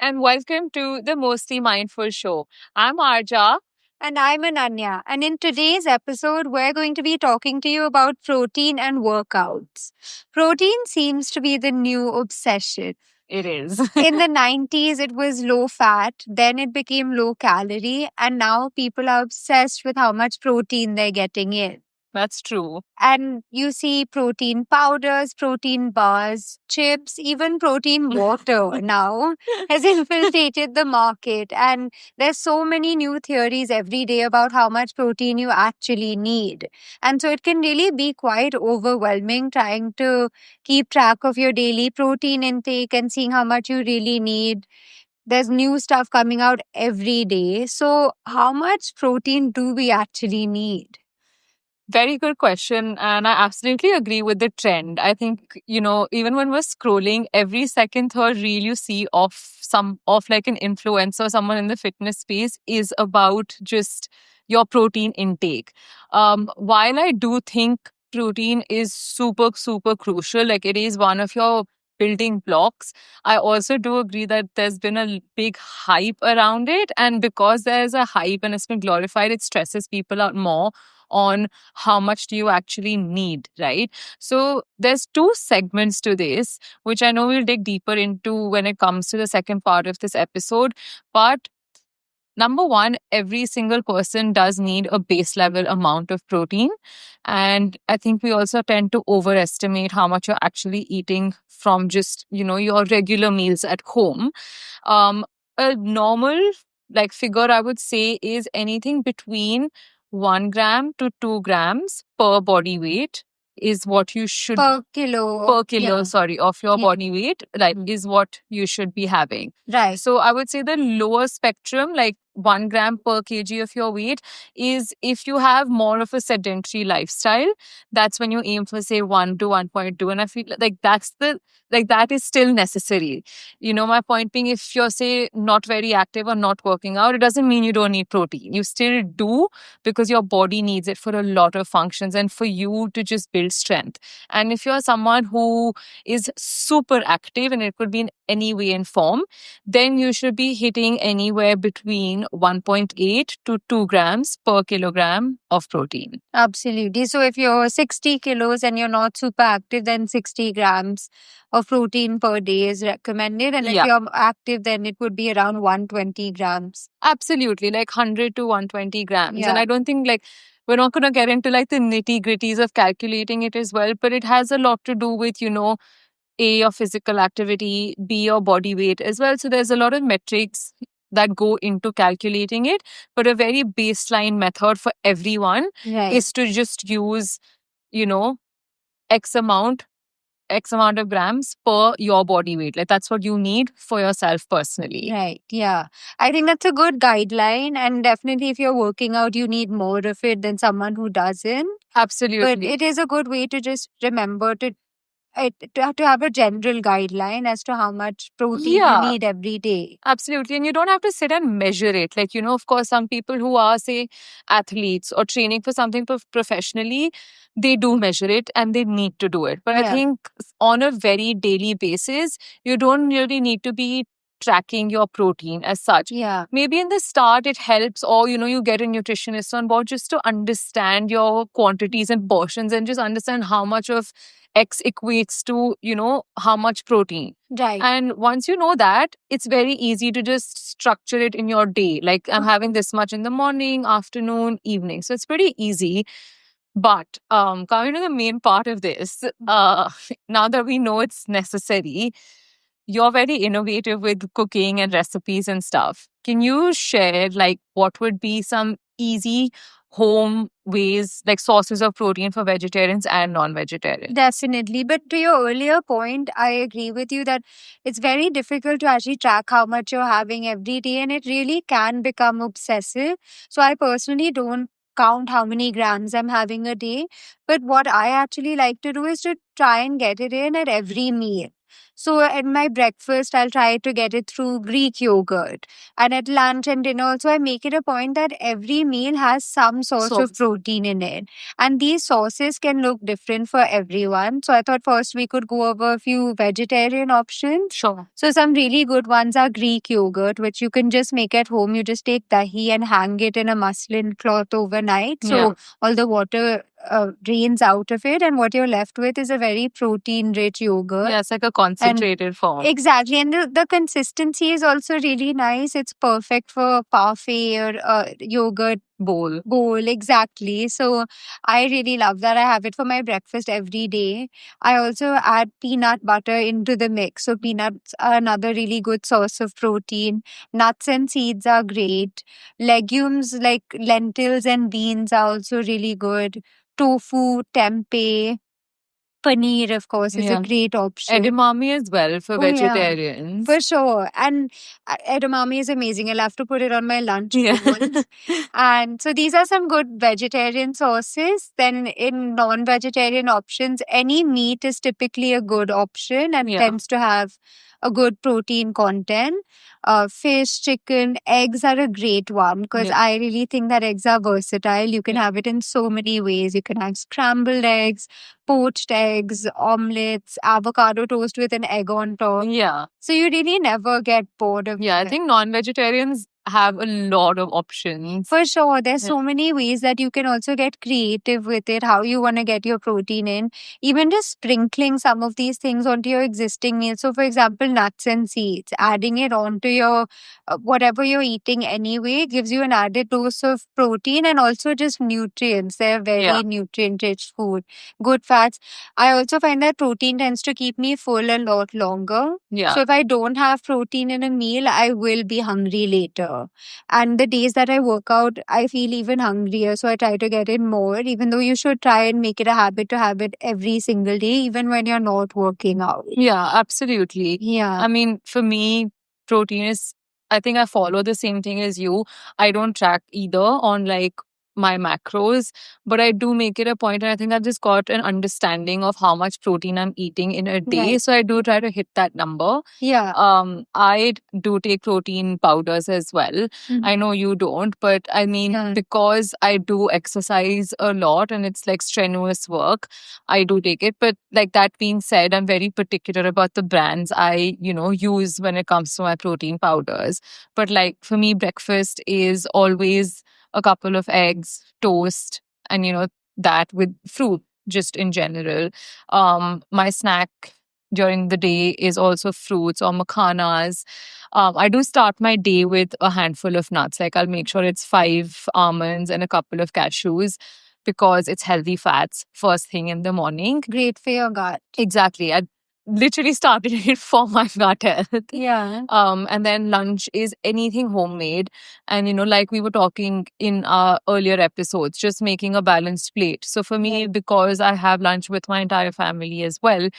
and welcome to the Mostly Mindful Show. I'm Arja. And I'm Ananya. And in today's episode, we're going to be talking to you about protein and workouts. Protein seems to be the new obsession. It is. In the 90s, it was low fat, then it became low calorie, and now people are obsessed with how much protein they're getting in. That's true. And you see protein powders, protein bars, chips, even protein water now has infiltrated the market. And there's so many new theories every day about how much protein you actually need. And so it can really be quite overwhelming trying to keep track of your daily protein intake and seeing how much you really need. There's new stuff coming out every day. So, how much protein do we actually need? Very good question. And I absolutely agree with the trend. I think, even when we're scrolling, every second, third reel you see of like an influencer, someone in the fitness space is about just your protein intake. While I do think protein is super, super crucial, like it is one of your building blocks, I also do agree that there's been a big hype around it. And because there's a hype and it's been glorified, it stresses people out more on how much do you actually need, right? So there's two segments to this, which I know we'll dig deeper into when it comes to the second part of this episode. But number one, every single person does need a base level amount of protein. And I think we also tend to overestimate how much you're actually eating from just, your regular meals at home. A normal figure I would say is anything between 1 gram to 2 grams per body weight is what you should Per kilo. per kilo, Yeah. sorry, of your Yeah. body weight, is what you should be having. Right. So I would say the lower spectrum, like 1 gram per kg of your weight, is if you have more of a sedentary lifestyle. That's when you aim for say 1 to 1.2, and I feel like that is still necessary. My point being, if you're say not very active or not working out, it doesn't mean you don't need protein. You still do, because your body needs it for a lot of functions and for you to just build strength. And if you're someone who is super active, and it could be in any way and form, then you should be hitting anywhere between 1.8 to 2 grams per kilogram of protein. Absolutely. So if you're 60 kilos and you're not super active, then 60 grams of protein per day is recommended. And if Yeah. you're active, then it would be around 120 grams. Absolutely, like 100 to 120 grams. Yeah. And I don't think we're not going to get into the nitty gritties of calculating it as well, but it has a lot to do with, A, your physical activity, B, your body weight as well. So there's a lot of metrics that go into calculating it. But a very baseline method for everyone Right. is to just use, X amount of grams per your body weight. Like that's what you need for yourself personally. Right. Yeah. I think that's a good guideline. And definitely, if you're working out, you need more of it than someone who doesn't. Absolutely. But it is a good way to just remember to have a general guideline as to how much protein Yeah. you need every day. Absolutely. And you don't have to sit and measure it. Of course, some people who are, say, athletes or training for something professionally, they do measure it and they need to do it. But I Yeah. think on a very daily basis, you don't really need to be tracking your protein as such. Yeah. Maybe in the start it helps, or you get a nutritionist on board just to understand your quantities and portions and just understand how much of X equates to, how much protein. Right. And once you know that, it's very easy to just structure it in your day. Like I'm having this much in the morning, afternoon, evening. So it's pretty easy. But coming to the main part of this, now that we know it's necessary, you're very innovative with cooking and recipes and stuff. Can you share what would be some easy home ways, like sources of protein for vegetarians and non-vegetarians? Definitely. But to your earlier point, I agree with you that it's very difficult to actually track how much you're having every day, and it really can become obsessive. So I personally don't count how many grams I'm having a day. But what I actually like to do is to try and get it in at every meal. So at my breakfast, I'll try to get it through Greek yogurt. And at lunch and dinner also, I make it a point that every meal has some source of Sauce. protein in it. And these sauces can look different for everyone. So I thought first we could go over a few vegetarian options. Sure. So some really good ones are Greek yogurt, which you can just make at home. You just take dahi and hang it in a muslin cloth overnight. So Yeah. all the water drains out of it, and what you're left with is a very protein-rich yogurt. Yeah, it's like a concentrated form. Exactly. And the consistency is also really nice. It's perfect for parfait or yogurt Bowl. exactly. So I really love that. I have it for my breakfast every day. I also add peanut butter into the mix. So peanuts are another really good source of protein. Nuts and seeds are great. Legumes like lentils and beans are also really good. Tofu, tempeh, paneer, of course, is a Yeah. great option. Edamame as well for Oh, yeah. vegetarians. For sure. And edamame is amazing. I'll have to put it on my lunch Yeah. bowl. And so these are some good vegetarian sources. Then in non-vegetarian options, any meat is typically a good option and Yeah. tends to have a good protein content. Fish, chicken, eggs are a great one because Yeah. I really think that eggs are versatile. You can have it in so many ways. You can have scrambled eggs, poached eggs, omelets, avocado toast with an egg on top. Yeah. So you really never get bored of Yeah, I it. think non-vegetarians have a lot of options. For sure. There's Yeah. so many ways that you can also get creative with it, how you want to get your protein in. Even just sprinkling some of these things onto your existing meal. So, for example, nuts and seeds, adding it onto your whatever you're eating anyway gives you an added dose of protein and also just nutrients. They're very Yeah. nutrient-rich food. Good fats. I also find that protein tends to keep me full a lot longer. Yeah. So if I don't have protein in a meal, I will be hungry later. And the days that I work out, I feel even hungrier. So I try to get in more, even though you should try and make it a habit to have it every single day, even when you're not working out. Yeah, absolutely. Yeah. I mean, for me, protein is, I think I follow the same thing as you. I don't track either on like my macros, but I do make it a point, and I think I've just got an understanding of how much protein I'm eating in a day. Right. So I do try to hit that number. Yeah. I do take protein powders as well. I know you don't, but I mean, Yeah. because I do exercise a lot and it's like strenuous work, I do take it. But like that being said, I'm very particular about the brands I, use when it comes to my protein powders. But like for me, breakfast is always a couple of eggs, toast, and that with fruit just in general. My snack during the day is also fruits or makhanas. I do start my day with a handful of nuts. Like I'll make sure it's 5 almonds and a couple of cashews because it's healthy fats first thing in the morning. Great for your gut. Exactly. I literally started it for my gut health. Yeah. And then lunch is anything homemade. And, like we were talking in our earlier episodes, just making a balanced plate. So for me, because I have lunch with my entire family as well,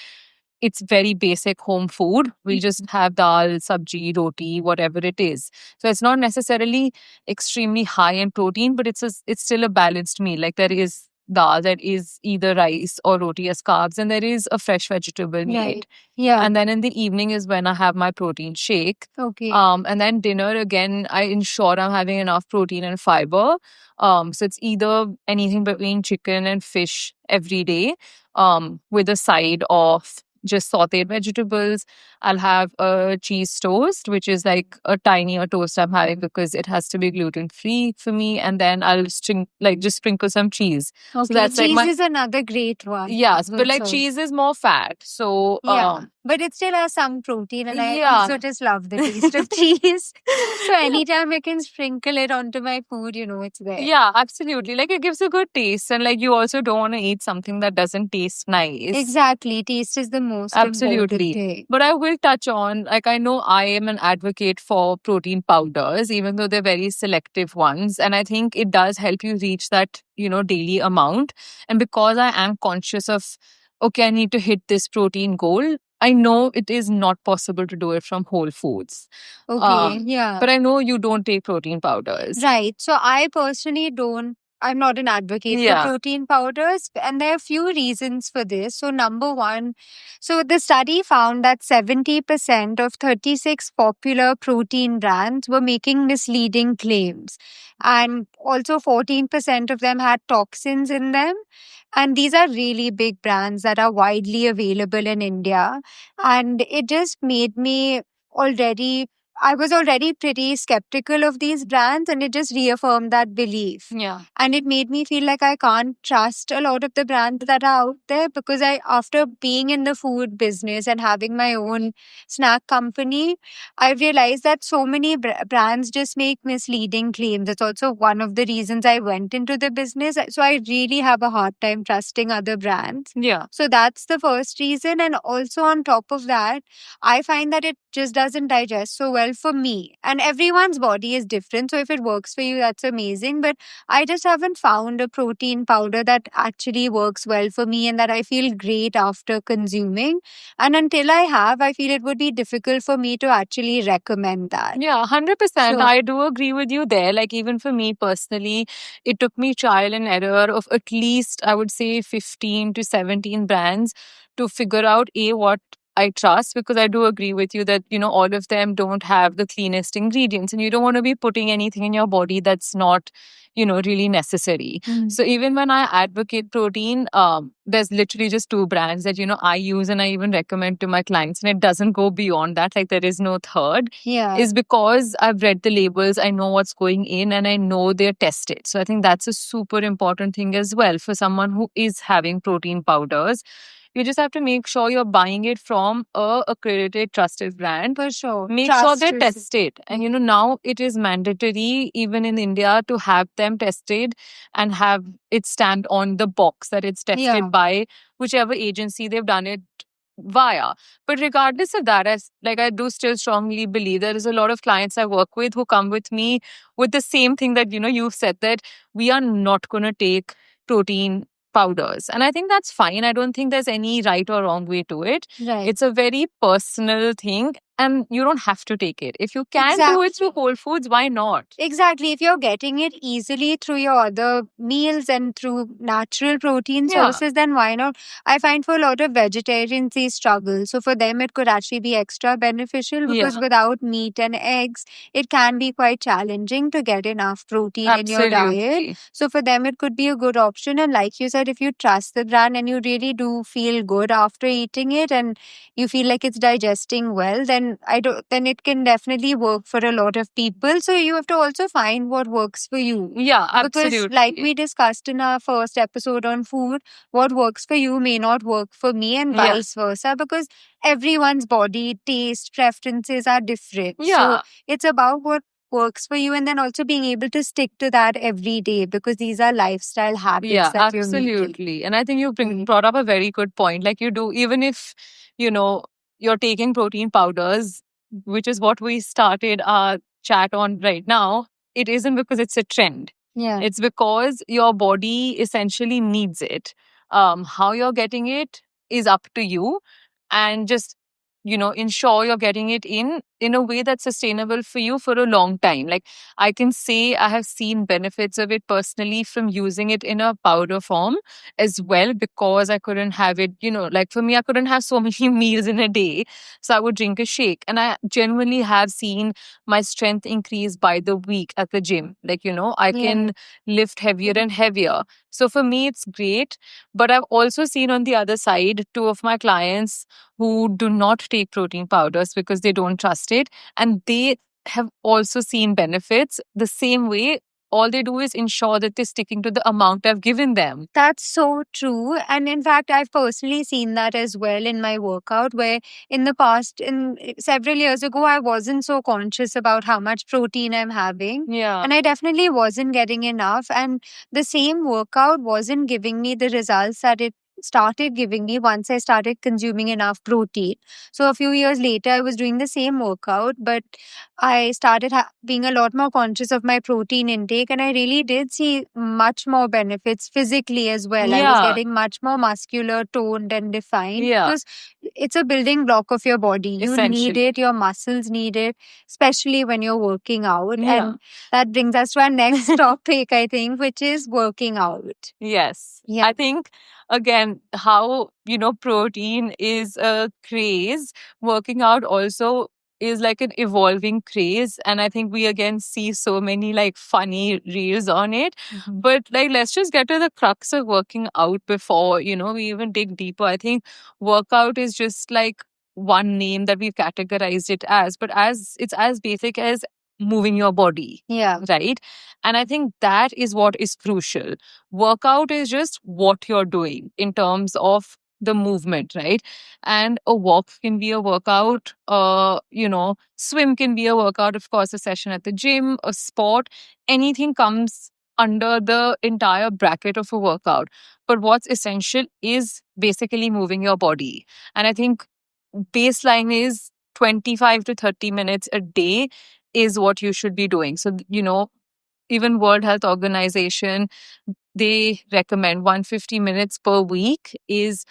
it's very basic home food. We just have dal, sabji, roti, whatever it is. So it's not necessarily extremely high in protein, but it's still a balanced meal. Like there is dal, there is either rice or roti as carbs, and there is a fresh vegetable meat. Right. Yeah. And then in the evening is when I have my protein shake. Okay. And then dinner again, I ensure I'm having enough protein and fiber. So it's either anything between chicken and fish every day, with a side of just sauteed vegetables. I'll have a cheese toast, which is like a tinier toast I'm having because it has to be gluten free for me. And then I'll just sprinkle some cheese. Okay. that's like cheese my- is another great one. Yes, but Good like source. cheese is more fat. So Yeah. But it still has some protein, and I Yeah. also just love the taste of cheese. So anytime I can sprinkle it onto my food, it's there. yeah, absolutely. Like it gives a good taste, and like you also don't want to eat something that doesn't taste nice. Exactly. Taste is the most Absolutely. important thing. But I will touch on, like, I know I am an advocate for protein powders, even though they're very selective ones. And I think it does help you reach that, daily amount. And because I am conscious of, okay, I need to hit this protein goal, I know it is not possible to do it from Whole Foods. Okay. Yeah. But I know you don't take protein powders. Right. So I personally don't I'm not an advocate for protein powders, and there are a few reasons for this. So, number one, so the study found that 70% of 36 popular protein brands were making misleading claims, and also 14% of them had toxins in them. And these are really big brands that are widely available in India. And it just made me already I was already pretty skeptical of these brands, and it just reaffirmed that belief. Yeah. And it made me feel like I can't trust a lot of the brands that are out there, because after being in the food business and having my own snack company, I realized that so many brands just make misleading claims. It's also one of the reasons I went into the business. So I really have a hard time trusting other brands. Yeah. So that's the first reason. And also on top of that, I find that it just doesn't digest so well for me. And everyone's body is different. So if it works for you, that's amazing. But I just haven't found a protein powder that actually works well for me and that I feel great after consuming. And until I have, I feel it would be difficult for me to actually recommend that. Yeah, 100%. So- I do agree with you there. Like, even for me personally, it took me trial and error of at least, I would say, 15 to 17 brands to figure out what I trust, because I do agree with you that, all of them don't have the cleanest ingredients, and you don't want to be putting anything in your body that's not, really necessary. So even when I advocate protein, there's literally just two brands that, I use and I even recommend to my clients, and it doesn't go beyond that. Like, there is no third. Yeah. Is because I've read the labels, I know what's going in, and I know they're tested. So I think that's a super important thing as well for someone who is having protein powders. You just have to make sure you're buying it from a accredited, trusted brand. For sure. Make sure they're Trust is- tested. And now it is mandatory, even in India, to have them tested and have it stand on the box that it's tested Yeah. by whichever agency they've done it via. But regardless of that, I do still strongly believe there is a lot of clients I work with who come with me with the same thing that, you've said, that we are not going to take protein powders. And I think that's fine. I don't think there's any right or wrong way to it. Right. It's a very personal thing, and you don't have to take it. If you can do it through Whole Foods, why not? Exactly. If you're getting it easily through your other meals and through natural protein Yeah. sources, then why not? I find for a lot of vegetarians, they struggle. So for them, it could actually be extra beneficial, because Yeah. without meat and eggs, it can be quite challenging to get enough protein in your diet. Absolutely. So for them, it could be a good option. And like you said, if you trust the brand and you really do feel good after eating it and you feel like it's digesting well, then it can definitely work for a lot of people. So you have to also find what works for you. Yeah, absolutely. Because like we discussed in our first episode on food, what works for you may not work for me, and Yeah. vice versa, because everyone's body, taste, preferences are different. Yeah. So it's about what works for you, and then also being able to stick to that every day, because these are lifestyle habits Yeah, that you're making. absolutely. And I think you brought up a very good point. Like, you do, even if, you're taking protein powders, which is what we started our chat on right now, it isn't because it's a trend. Yeah. It's because your body essentially needs it. How you're getting it is up to you, and just, ensure you're getting it in a way that's sustainable for you for a long time. Like, I can say I have seen benefits of it personally from using it in a powder form as well, because I couldn't have it, like for me, I couldn't have so many meals in a day. So I would drink a shake, and I genuinely have seen my strength increase by the week at the gym. Like, I can lift heavier and heavier. So for me, it's great. But I've also seen on the other side, two of my clients who do not take protein powders because they don't trust it, and they have also seen benefits the same way. All they do is ensure that they're sticking to the amount I've given them. That's so true. And in fact, I've personally seen that as well in my workout, where in the past, in several years ago, I wasn't so conscious about how much protein I'm having. Yeah. And I definitely wasn't getting enough. And the same workout wasn't giving me the results that it started giving me once I started consuming enough protein. So a few years later, I was doing the same workout, but I started being a lot more conscious of my protein intake, and I really did see much more benefits physically as well. I was Yeah. getting much more muscular, toned, and defined Yeah. because it's a building block of your body. You need Essentially. it, your muscles need it, especially when you're working out. Yeah. And that brings us to our next topic, I think, which is working out. Yes. Yeah. I think, again, how, protein is a craze, working out also is like an evolving craze. And I think we again see so many like funny reels on it. But like, let's just get to the crux of working out before, we even dig deeper. I think workout is just like one name that we've categorized it as, but it's as basic as moving your body. Yeah. Right. And I think that is what is crucial. Workout is just what you're doing in terms of the movement, right? And a walk can be a workout, swim can be a workout, of course, a session at the gym, a sport, anything comes under the entire bracket of a workout. But what's essential is basically moving your body. And I think baseline is 25 to 30 minutes a day is what you should be doing. So, even World Health Organization, they recommend 150 minutes per week is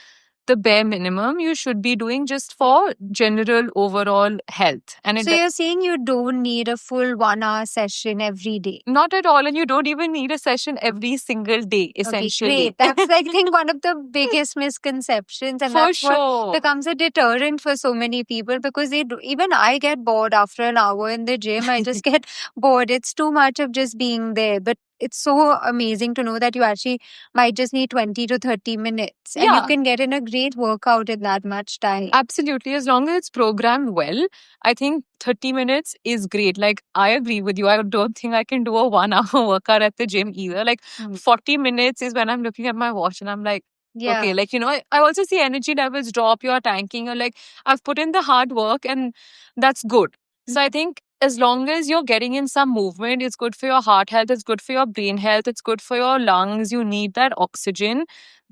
the bare minimum you should be doing just for general overall health. And So you're saying you don't need a full 1 hour session every day? Not at all. And you don't even need a session every single day, essentially. Okay, great. That's, I think, one of the biggest misconceptions. And For that's sure. what becomes a deterrent for so many people, because even I get bored after an hour in the gym. I just get bored. It's too much of just being there. But it's so amazing to know that you actually might just need 20 to 30 minutes. And you Yeah. can get in a great workout in that much time. Absolutely. As long as it's programmed well, I think 30 minutes is great. Like, I agree with you. I don't think I can do a 1 hour workout at the gym either. Like, 40 minutes is when I'm looking at my watch and I'm like, Yeah. okay, like, I also see energy levels drop, you're tanking, or like, I've put in the hard work and that's good. So I think as long as you're getting in some movement, it's good for your heart health, it's good for your brain health, it's good for your lungs. You need that oxygen.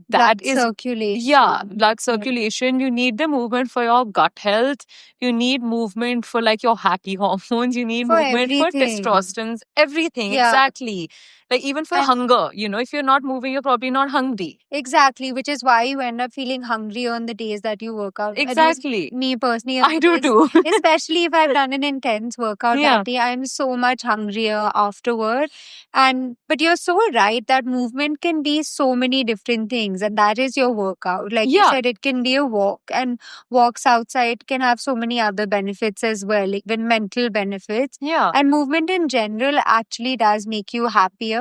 That Blood is circulation. Yeah, blood circulation. You need the movement for your gut health. You need movement for like your happy hormones. You need For movement for everything. testosterone. Everything. Yeah. Exactly. Like even for And- hunger, if you're not moving, you're probably not hungry. Exactly, which is why you end up feeling hungry on the days that you work out. At least Exactly. me personally, I do too. especially if I've done an intense workout Yeah. that day, I'm so much hungrier afterward. But you're so right that movement can be so many different things, and that is your workout. Like you Yeah. said, it can be a walk, and walks outside can have so many other benefits as well, even mental benefits. Yeah. And movement in general actually does make you happier.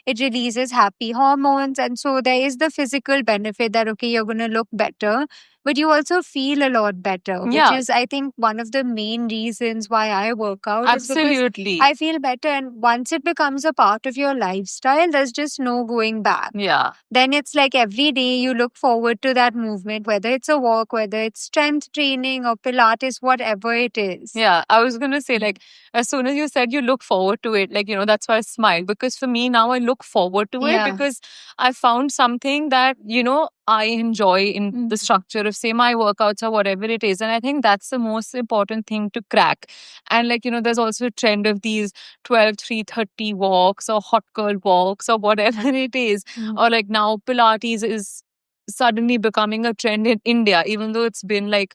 It releases happy hormones. And so there is the physical benefit that, okay, you're going to look better, but you also feel a lot better, which Yeah. is, I think, one of the main reasons why I work out. Is because Absolutely. I feel better. And once it becomes a part of your lifestyle, there's just no going back. Yeah. Then it's like every day you look forward to that movement, whether it's a walk, whether it's strength training or Pilates, whatever it is. Yeah, I was going to say, like, as soon as you said you look forward to it, like, that's why I smiled. Because for me now, I look forward to Yeah. it because I found something that, I enjoy in the structure of, say, my workouts or whatever it is. And I think that's the most important thing to crack. And, like, there's also a trend of these 12-3-30 walks or hot girl walks or whatever it is. Or, like, now Pilates is suddenly becoming a trend in India, even though it's been like,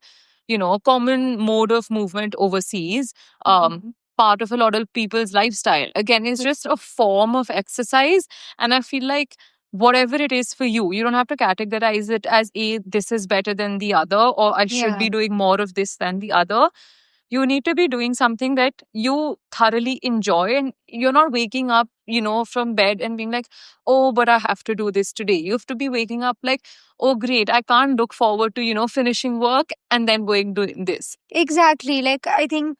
a common mode of movement overseas, part of a lot of people's lifestyle. Again, it's just a form of exercise. And I feel like whatever it is for you, you don't have to categorize it as this is better than the other, or I should Yeah. be doing more of this than the other. You need to be doing something that you thoroughly enjoy, and you're not waking up, from bed and being like, oh, but I have to do this today. You have to be waking up like, oh, great, I can't look forward to, finishing work and then going doing this. Exactly. Like, I think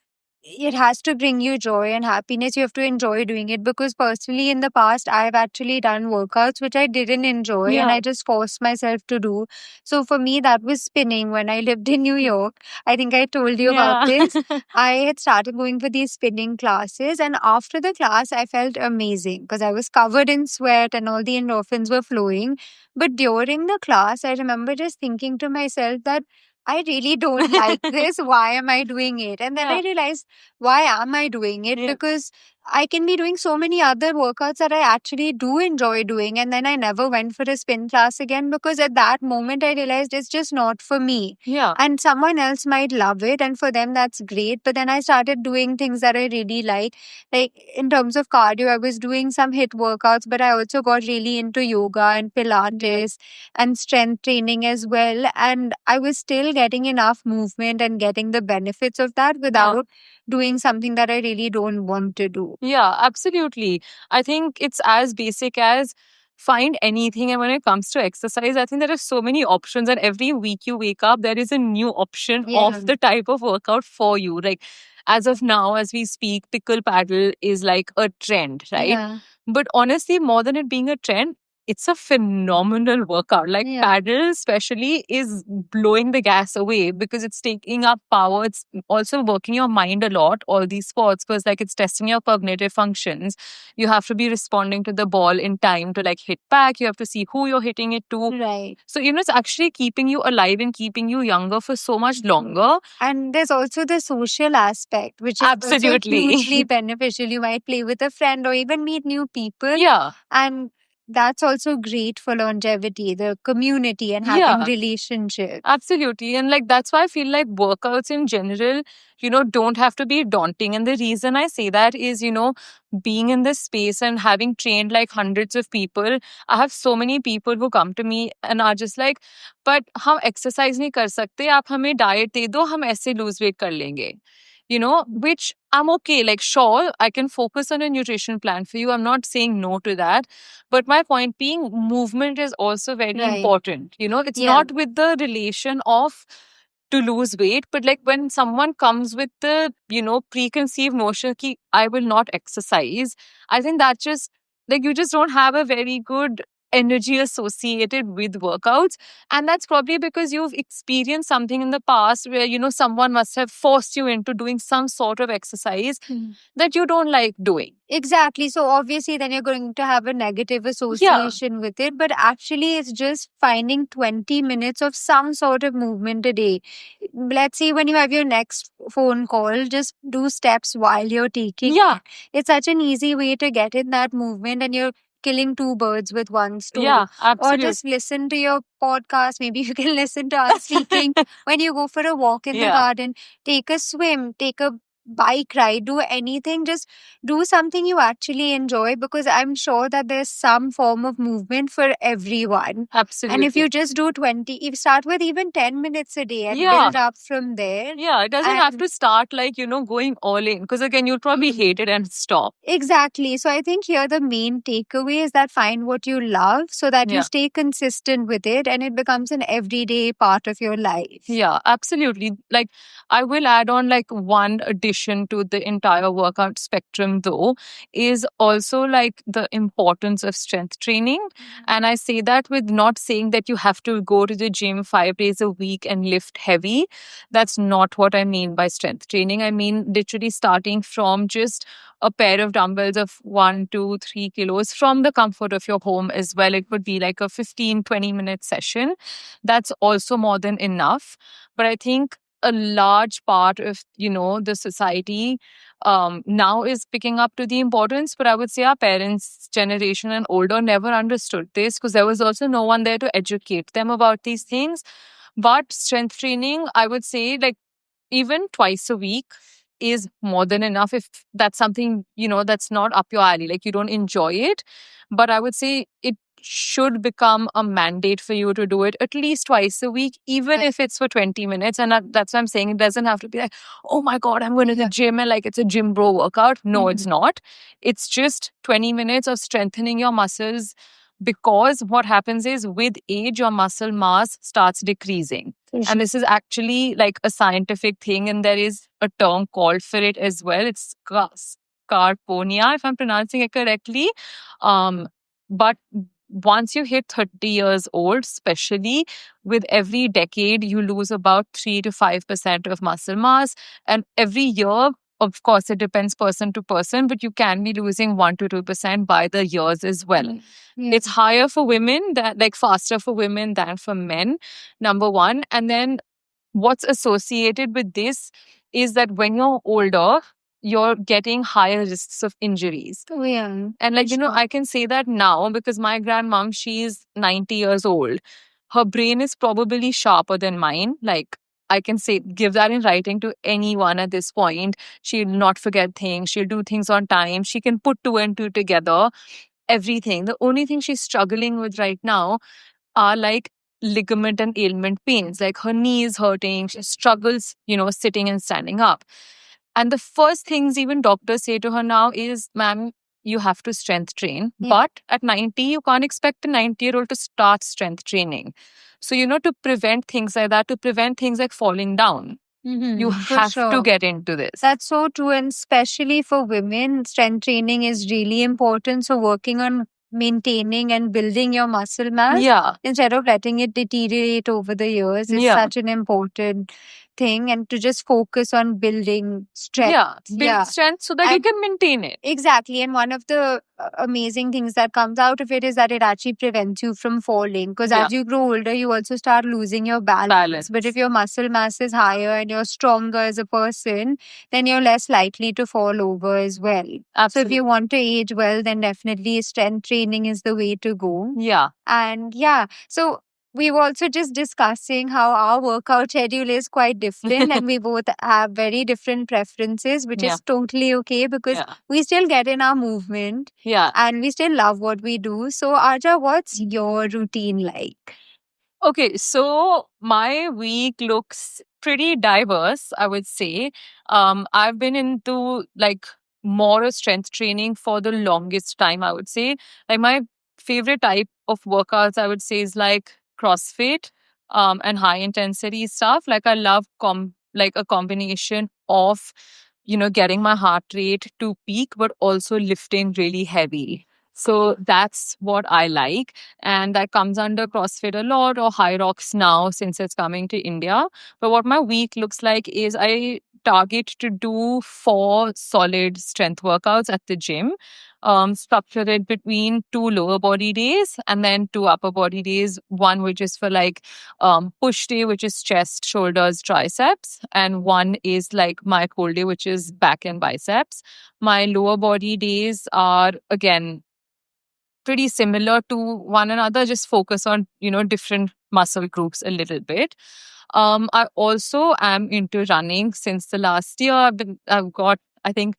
it has to bring you joy and happiness. You have to enjoy doing it, because personally in the past I've actually done workouts which I didn't enjoy and Yeah. I just forced myself to do. So for me that was spinning when I lived in New York. I think I told you about this. I had started going for these spinning classes, and after the class I felt amazing because I was covered in sweat and all the endorphins were flowing. But during the class I remember just thinking to myself that I really don't like this. Why am I doing it? And then I realized, why am I doing it? Yeah. Because I can be doing so many other workouts that I actually do enjoy doing. And then I never went for a spin class again, because at that moment I realized it's just not for me. Yeah. And someone else might love it, and for them that's great. But then I started doing things that I really like. Like in terms of cardio, I was doing some HIIT workouts, but I also got really into yoga and Pilates and strength training as well. And I was still getting enough movement and getting the benefits of that without doing something that I really don't want to do. Yeah, absolutely. I think it's as basic as find anything. And when it comes to exercise, I think there are so many options, and every week you wake up, there is a new option Yeah. of the type of workout for you. Like as of now, as we speak, pickle paddle is like a trend, right? Yeah. But honestly, more than it being a trend, it's a phenomenal workout. Like Yeah. paddle, especially, is blowing the gas away because it's taking up power. It's also working your mind a lot, all these sports, because like it's testing your cognitive functions. You have to be responding to the ball in time to like hit back. You have to see who you're hitting it to. Right. So, it's actually keeping you alive and keeping you younger for so much longer. And there's also the social aspect, which is also Absolutely. hugely beneficial. You might play with a friend or even meet new people. Yeah. And that's also great for longevity, the community and having Yeah. relationships. Absolutely. And like that's why I feel like workouts in general, don't have to be daunting. And the reason I say that is, being in this space and having trained like hundreds of people, I have so many people who come to me and are just like, but हम exercise नहीं कर सकते, आप हमें diet दे दो, हम ऐसे lose weight कर लेंगे. Which I'm okay. Like, sure, I can focus on a nutrition plan for you. I'm not saying no to that. But my point being, movement is also very Right. important. It's Yeah. not with the relation of to lose weight, but like when someone comes with the, preconceived notion ki I will not exercise, I think that just like you just don't have a very good energy associated with workouts. And that's probably because you've experienced something in the past where, someone must have forced you into doing some sort of exercise that you don't like doing. Exactly. So obviously then you're going to have a negative association with it. But actually it's just finding 20 minutes of some sort of movement a day. Let's say when you have your next phone call, just do steps while you're taking. Yeah. It's such an easy way to get in that movement, and you're killing two birds with one stone. Yeah, Or absolutely. just listen to your podcast. Maybe you can listen to us speaking when you go for a walk in the Yeah. garden. Take a swim, take a bike ride, do anything. Just do something you actually enjoy, because I'm sure that there's some form of movement for everyone. Absolutely. And if you just do 20, if start with even 10 minutes a day and Yeah. build up from there. Yeah, it doesn't have And- to start like, going all in, because again, you'll probably hate it and stop. Exactly. So I think here the main takeaway is that find what you love so that you Yeah. stay consistent with it and it becomes an everyday part of your life. Yeah, absolutely. Like, I will add on like one addition to the entire workout spectrum, though, is also like the importance of strength training. And I say that with not saying that you have to go to the gym 5 days a week and lift heavy. That's not what I mean by strength training. I mean, literally starting from just a pair of dumbbells of 1, 2, 3 kilos from the comfort of your home as well. It would be like a 15-20 minute session. That's also more than enough. But I think a large part of, the society now is picking up to the importance. But I would say our parents' generation and older never understood this because there was also no one there to educate them about these things. But strength training, I would say, like even twice a week is more than enough if that's something, that's not up your alley, like you don't enjoy it. But I would say it should become a mandate for you to do it at least twice a week, even if it's for 20 minutes. And that's what I'm saying. It doesn't have to be like, oh my God, I'm going to the gym and like it's a gym bro workout. No, it's not. It's just 20 minutes of strengthening your muscles, because what happens is with age, your muscle mass starts decreasing. And this is actually like a scientific thing, and there is a term called for it as well. It's scarponia, if I'm pronouncing it correctly. But once you hit 30 years old, especially with every decade, you lose about 3 to 5% of muscle mass. And every year, of course, it depends person to person, but you can be losing 1 to 2% by the years as well. It's higher for women, that like faster for women than for men, number one. And then what's associated with this is that when you're older, you're getting higher risks of injuries. Oh, yeah. And like, I can say that now because my grandmom, she's 90 years old. Her brain is probably sharper than mine. Like, I can say, give that in writing to anyone at this point. She'll not forget things. She'll do things on time. She can put two and two together, everything. The only thing she's struggling with right now are like ligament and ailment pains. Like her knee is hurting. She struggles, sitting and standing up. And the first things even doctors say to her now is, ma'am, you have to strength train. Yeah. But at 90, you can't expect a 90-year-old to start strength training. So, to prevent things like that, to prevent things like falling down, you For have to sure. get into this. That's so true. And especially for women, strength training is really important. So working on maintaining and building your muscle mass Yeah. instead of letting it deteriorate over the years is Yeah. such an important thing. And to just focus on building strength. Yeah. Build strength so that you And- can maintain it. Exactly. And one of the amazing things that comes out of it is that it actually prevents you from falling. Because Yeah. as you grow older, you also start losing your balance. But if your muscle mass is higher and you're stronger as a person, then you're less likely to fall over as well. So if Absolutely. you want to age well, then definitely strength training is the way to go. Yeah. And so we were also just discussing how our workout schedule is quite different and we both have very different preferences, which Yeah. is totally okay because Yeah. we still get in our movement Yeah. and we still love what we do. So Arja, what's your routine like? Okay, so my week looks pretty diverse, I would say. I've been into like more strength training for the longest time, I would say. Like my favorite type of workouts, I would say, is like CrossFit, and high intensity stuff. Like I love like a combination of, getting my heart rate to peak, but also lifting really heavy. So that's what I like. And that comes under CrossFit a lot, or High Rocks now since it's coming to India. But what my week looks like is I target to do 4 solid strength workouts at the gym, structure it between 2 lower body days and then 2 upper body days. One which is for like push day, which is chest, shoulders, triceps, and one is like my pull day, which is back and biceps. My lower body days are again pretty similar to one another, just focus on, different muscle groups a little bit. I also am into running since the last year. I've got, I think,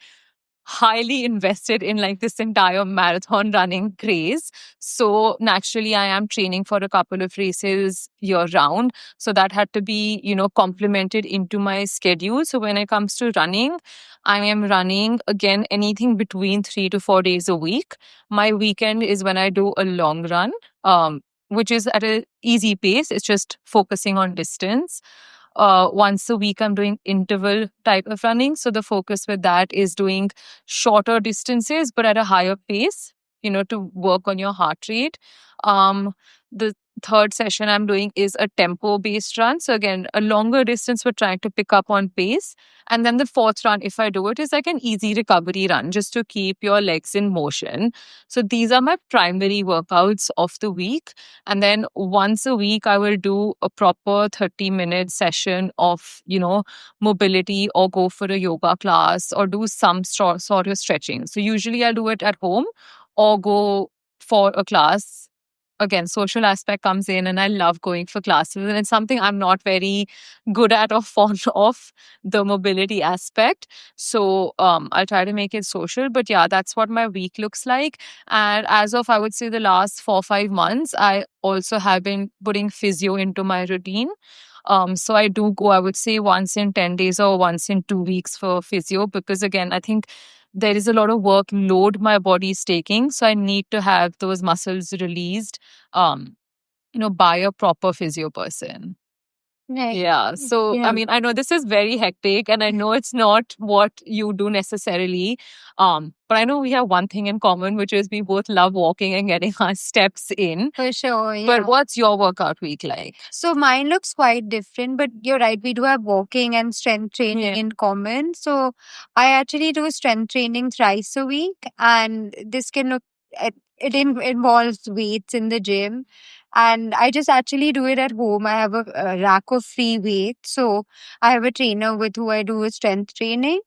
highly invested in like this entire marathon running craze. So naturally, I am training for a couple of races year round. So that had to be, complemented into my schedule. So when it comes to running, I am running again anything between 3 to 4 days a week. My weekend is when I do a long run, which is at an easy pace. It's just focusing on distance. Once a week, I'm doing interval type of running. So the focus with that is doing shorter distances, but at a higher pace, to work on your heart rate. The third session I'm doing is a tempo based run. So again, a longer distance, but trying to pick up on pace. And then the fourth run, if I do it, is like an easy recovery run just to keep your legs in motion. So these are my primary workouts of the week. And then once a week, I will do a proper 30-minute session of, mobility, or go for a yoga class or do some sort of stretching. So usually I'll do it at home or go for a class. Again, social aspect comes in and I love going for classes, and it's something I'm not very good at or fond of, the mobility aspect. So I'll try to make it social. But yeah, that's what my week looks like. And as of, I would say, the last 4-5 months, I also have been putting physio into my routine. So I do go, I would say, once in 10 days or once in 2 weeks for physio, because again, I think there is a lot of workload my body is taking. So I need to have those muscles released, by a proper physio person. Right. Yeah. So, I Yeah. mean, I know this is very hectic and I know it's not what you do necessarily. But I know we have one thing in common, which is we both love walking and getting our steps in. For sure, yeah. But what's your workout week like? So mine looks quite different, but you're right. We do have walking and strength training Yeah. in common. So I actually do strength training thrice a week, and this can look involves weights in the gym, and I just actually do it at home. I have a rack of free weights, so I have a trainer with who I do strength training.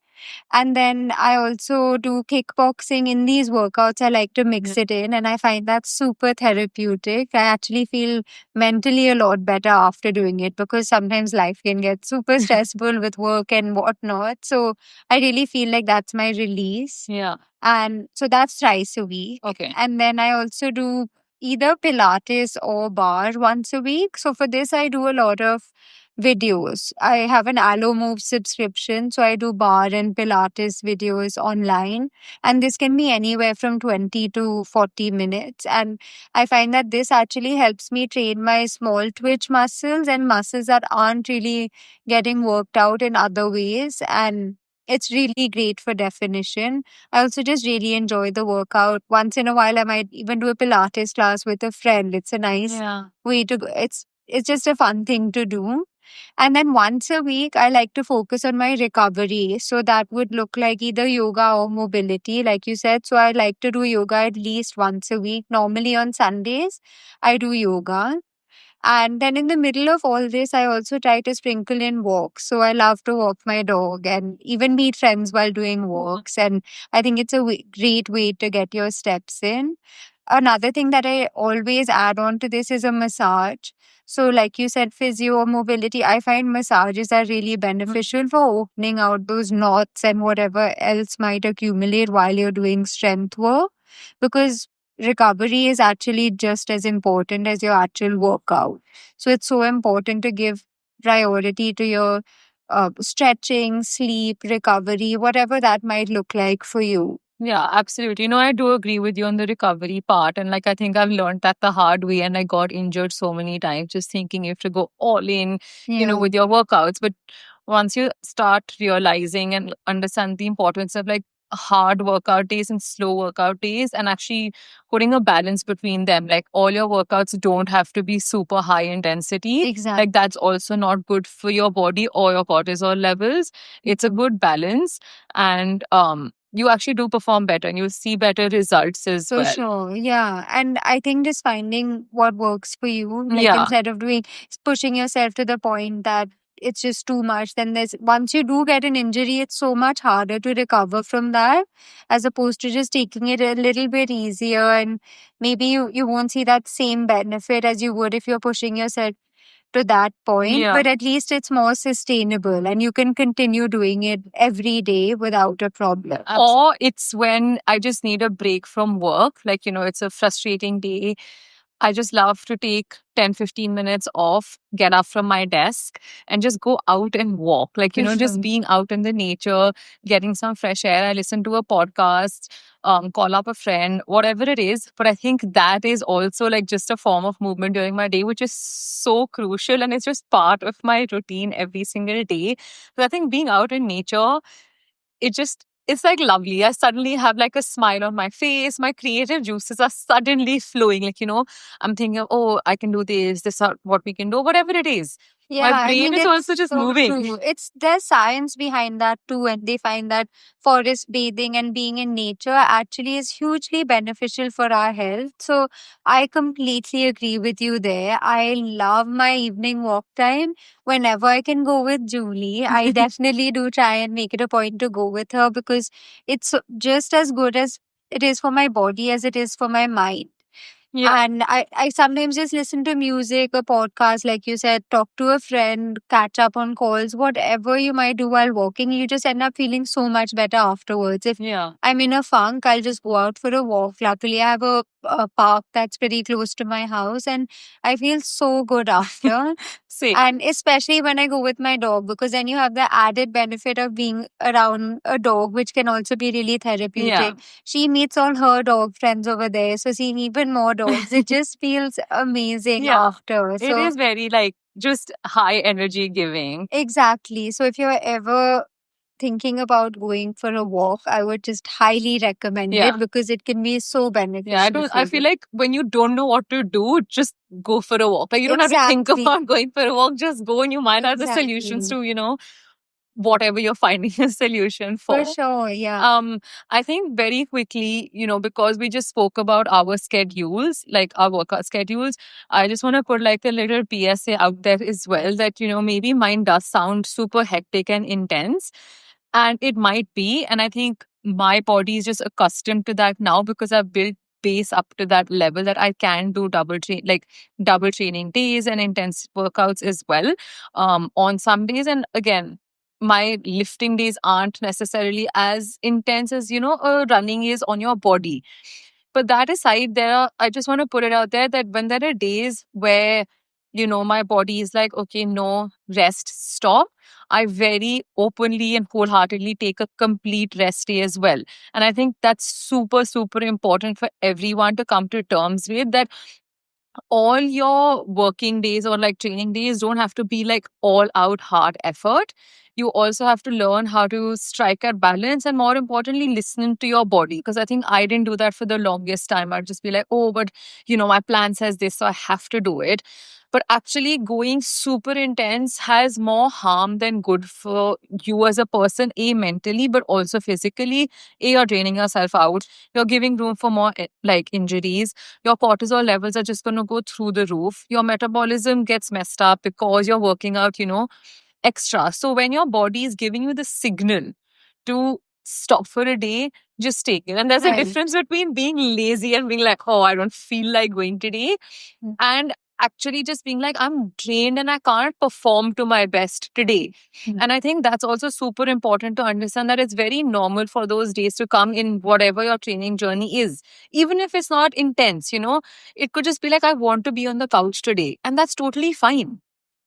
And then I also do kickboxing in these workouts. I like to mix it in, and I find that super therapeutic. I actually feel mentally a lot better after doing it because sometimes life can get super stressful with work and whatnot. So I really feel like that's my release. Yeah. And so that's thrice a week. Okay. And then I also do either Pilates or bar once a week. So for this, I do a lot of videos. I have an Allo Move subscription, so I do bar and Pilates videos online, and this can be anywhere from 20 to 40 minutes. And I find that this actually helps me train my small twitch muscles and muscles that aren't really getting worked out in other ways. And it's really great for definition. I also just really enjoy the workout. Once in a while, I might even do a Pilates class with a friend. It's a nice way to go. It's just a fun thing to do. And then once a week, I like to focus on my recovery. So that would look like either yoga or mobility, like you said. So I like to do yoga at least once a week. Normally on Sundays, I do yoga. And then in the middle of all this, I also try to sprinkle in walks. So I love to walk my dog and even meet friends while doing walks. And I think it's a great way to get your steps in. Another thing that I always add on to this is a massage. So, like you said, physio or mobility, I find massages are really beneficial for opening out those knots and whatever else might accumulate while you're doing strength work, because recovery is actually just as important as your actual workout. So, it's so important to give priority to your stretching, sleep, recovery, whatever that might look like for you. Yeah, absolutely. No, I do agree with you on the recovery part. And like, I think I've learned that the hard way and I got injured so many times just thinking you have to go all in, with your workouts. But once you start realizing and understand the importance of like hard workout days and slow workout days and actually putting a balance between them, like all your workouts don't have to be super high intensity. Exactly. Like that's also not good for your body or your cortisol levels. It's a good balance. And you actually do perform better and you see better results as For well. sure. Yeah. And I think just finding what works for you, like Yeah. instead of pushing yourself to the point that it's just too much, then once you do get an injury, it's so much harder to recover from that as opposed to just taking it a little bit easier. And maybe you won't see that same benefit as you would if you're pushing yourself to that point, Yeah. but at least it's more sustainable and you can continue doing it every day without a problem. Or it's when I just need a break from work, like, it's a frustrating day. I just love to take 10-15 minutes off, get up from my desk and just go out and walk. Like, just being out in the nature, getting some fresh air. I listen to a podcast, call up a friend, whatever it is. But I think that is also like just a form of movement during my day, which is so crucial. And it's just part of my routine every single day. So I think being out in nature, it's like lovely. I suddenly have like a smile on my face. My creative juices are suddenly flowing. Like, I'm thinking, oh, I can do this is what we can do, whatever it is. Yeah, My brain is also just moving. True. There's science behind that too, and they find that forest bathing and being in nature actually is hugely beneficial for our health. So I completely agree with you there. I love my evening walk time whenever I can go with Julie. I definitely do try and make it a point to go with her because it's just as good as it is for my body as it is for my mind. Yeah. And I sometimes just listen to music or podcast, like you said, talk to a friend, catch up on calls, whatever you might do while walking, you just end up feeling so much better afterwards. If I'm in a funk, I'll just go out for a walk. Luckily, I have a park that's pretty close to my house and I feel so good after. Same. And especially when I go with my dog, because then you have the added benefit of being around a dog, which can also be really therapeutic. Yeah. She meets all her dog friends over there, so seeing even more outdoors. It just feels amazing Yeah, after. it So is very like just high energy giving. exactly. So if you're ever thinking about going for a walk, I would just highly recommend Yeah. it because it can be so beneficial. Yeah, I for feel you. like when you don't know what to do, just go for a walk. Like you don't have to think Exactly. about going for a walk, just go and you might have the solutions Exactly. to, whatever you're finding a solution For for. sure, yeah. I think very quickly, because we just spoke about our schedules, like our workout schedules, I just want to put like a little PSA out there as well that, maybe mine does sound super hectic and intense. And it might be. And I think my body is just accustomed to that now because I've built base up to that level that I can do double training days and intense workouts as well on some days. And again, my lifting days aren't necessarily as intense as a running is on your body. But that aside, I just want to put it out there that when there are days where my body is like, okay, no, rest, stop, I very openly and wholeheartedly take a complete rest day as well. And I think that's super super important for everyone to come to terms with, that all your working days or like training days don't have to be like all out hard effort. You also have to learn how to strike a balance and, more importantly, listen to your body. Because I think I didn't do that for the longest time. I'd just be like, oh, but my plan says this, so I have to do it. But actually, going super intense has more harm than good for you as a person, A, mentally, but also physically. A, you're draining yourself out. You're giving room for more like injuries. Your cortisol levels are just going to go through the roof. Your metabolism gets messed up because you're working out, extra. So when your body is giving you the signal to stop for a day, just take it. And there's a Right. difference between being lazy and being like, oh, I don't feel like going today, and actually just being like, I'm drained and I can't perform to my best today. And I think that's also super important to understand, that it's very normal for those days to come in whatever your training journey is. Even if it's not intense, it could just be like, I want to be on the couch today. And that's totally fine,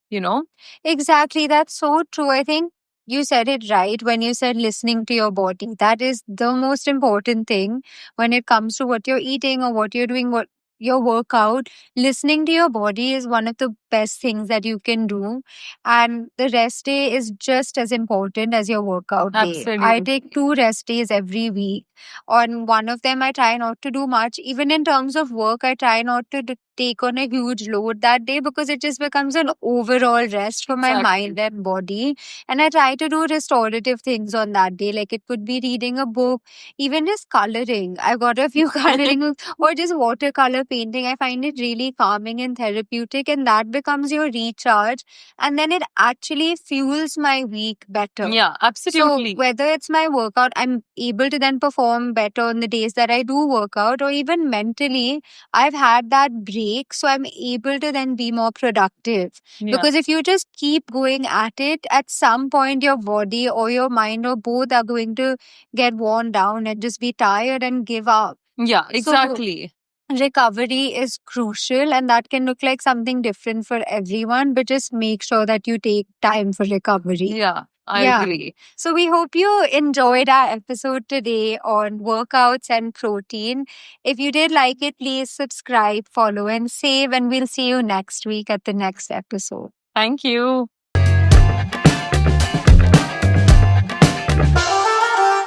you know? Exactly. That's so true. I think you said it right when you said listening to your body. That is the most important thing when it comes to what you're eating or what you're doing, what your workout. Listening to your body is one of the best things that you can do. And the rest day is just as important as your workout day. I Absolutely. take 2 rest days every week. On one of them, I try not to do much. Even in terms of work, I try not to take on a huge load that day because it just becomes an overall rest for my Exactly. mind and body. And I try to do restorative things on that day. Like it could be reading a book, even just coloring. I've got a few coloring books, or just watercolor painting. I find it really calming and therapeutic, and that becomes your recharge. And then it actually fuels my week better. Yeah, So absolutely. whether it's my workout, I'm able to then perform better on the days that I do work out, or even mentally, I've had that break. So I'm able to then be more productive. Yeah. Because if you just keep going at it, at some point your body or your mind or both are going to get worn down and just be tired and give up. Yeah, So exactly. recovery is crucial, and that can look like something different for everyone, but just make sure that you take time for recovery. Yeah, I Yeah. agree. So we hope you enjoyed our episode today on workouts and protein. If you did like it, please subscribe, follow, and save, and we'll see you next week at the next episode. Thank you.